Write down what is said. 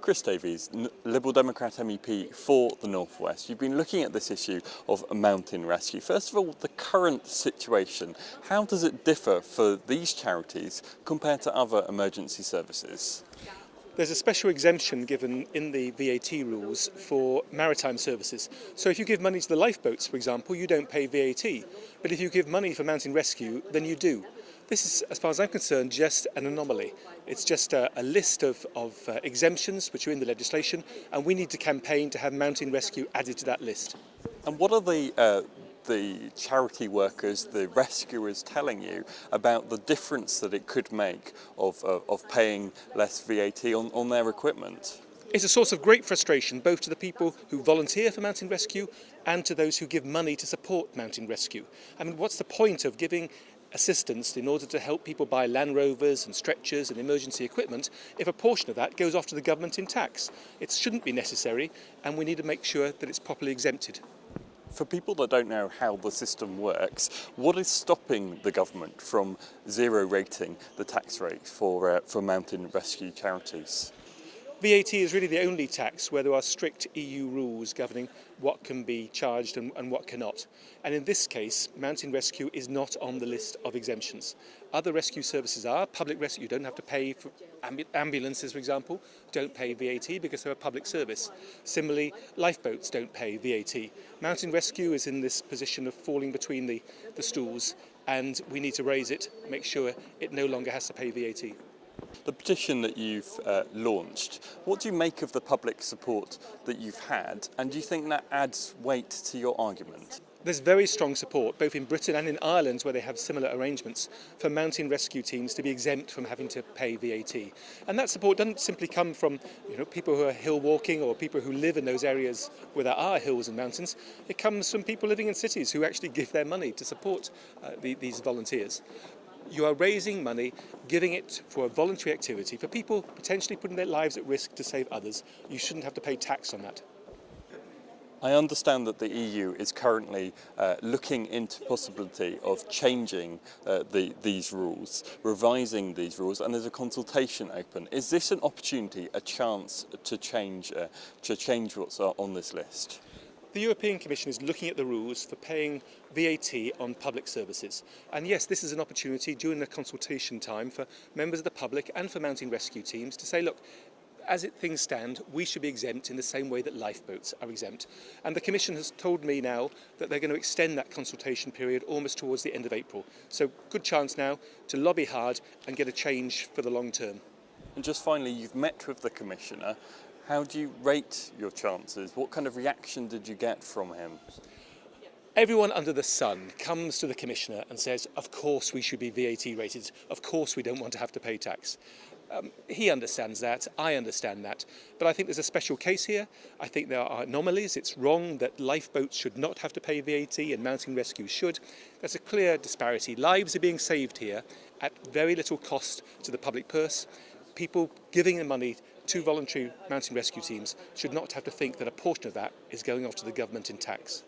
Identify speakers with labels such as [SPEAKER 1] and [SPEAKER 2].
[SPEAKER 1] Chris Davies, Liberal Democrat MEP for the North West. You've been looking at this issue of mountain rescue. First of all, the current situation, how does it differ for these charities compared to other emergency services?
[SPEAKER 2] There's a special exemption given in the VAT rules for maritime services. So if you give money to the lifeboats, for example, you don't pay VAT. But if you give money for mountain rescue, then you do. This is, as far as I'm concerned, just an anomaly. It's just a list of exemptions which are in the legislation, and we need to campaign to have mountain rescue added to that list.
[SPEAKER 1] And what are the charity workers, the rescuers telling you about the difference that it could make of paying less VAT on their equipment?
[SPEAKER 2] It's a source of great frustration both to the people who volunteer for mountain rescue and to those who give money to support mountain rescue. I mean, what's the point of giving assistance in order to help people buy Land Rovers and stretchers and emergency equipment if a portion of that goes off to the government in tax? It shouldn't be necessary, and we need to make sure that it's properly exempted.
[SPEAKER 1] For people that don't know how the system works, what is stopping the government from zero rating the tax rate for mountain rescue charities?
[SPEAKER 2] VAT is really the only tax where there are strict EU rules governing what can be charged and what cannot. And in this case, mountain rescue is not on the list of exemptions. Other rescue services are. Public rescue, you don't have to pay for ambulances, for example, don't pay VAT because they're a public service. Similarly, lifeboats don't pay VAT. Mountain rescue is in this position of falling between the stools, and we need to raise it, make sure it no longer has to pay VAT.
[SPEAKER 1] The petition that you've launched, what do you make of the public support that you've had, and do you think that adds weight to your argument?
[SPEAKER 2] There's very strong support, both in Britain and in Ireland, where they have similar arrangements, for mountain rescue teams to be exempt from having to pay VAT. And that support doesn't simply come from people who are hill walking or people who live in those areas where there are hills and mountains. It comes from people living in cities who actually give their money to support these volunteers. You are raising money, giving it for a voluntary activity for people potentially putting their lives at risk to save others. You shouldn't have to pay tax on that.
[SPEAKER 1] I understand that the EU is currently looking into the possibility of changing these rules, revising these rules, and there's a consultation open. Is this an opportunity, a chance to change what's on this list?
[SPEAKER 2] The European Commission is looking at the rules for paying VAT on public services. And yes, this is an opportunity during the consultation time for members of the public and for mountain rescue teams to say, look, as things stand, we should be exempt in the same way that lifeboats are exempt. And the Commission has told me now that they're going to extend that consultation period almost towards the end of April. So good chance now to lobby hard and get a change for the long term.
[SPEAKER 1] And just finally, you've met with the Commissioner. How do you rate your chances? What kind of reaction did you get from him?
[SPEAKER 2] Everyone under the sun comes to the Commissioner and says, of course we should be VAT rated, of course we don't want to have to pay tax. He understands that, I understand that, but I think there's a special case here. I think there are anomalies. It's wrong that lifeboats should not have to pay VAT and mountain rescue should. There's a clear disparity. Lives are being saved here at very little cost to the public purse. People giving the money to voluntary mountain rescue teams should not have to think that a portion of that is going off to the government in tax.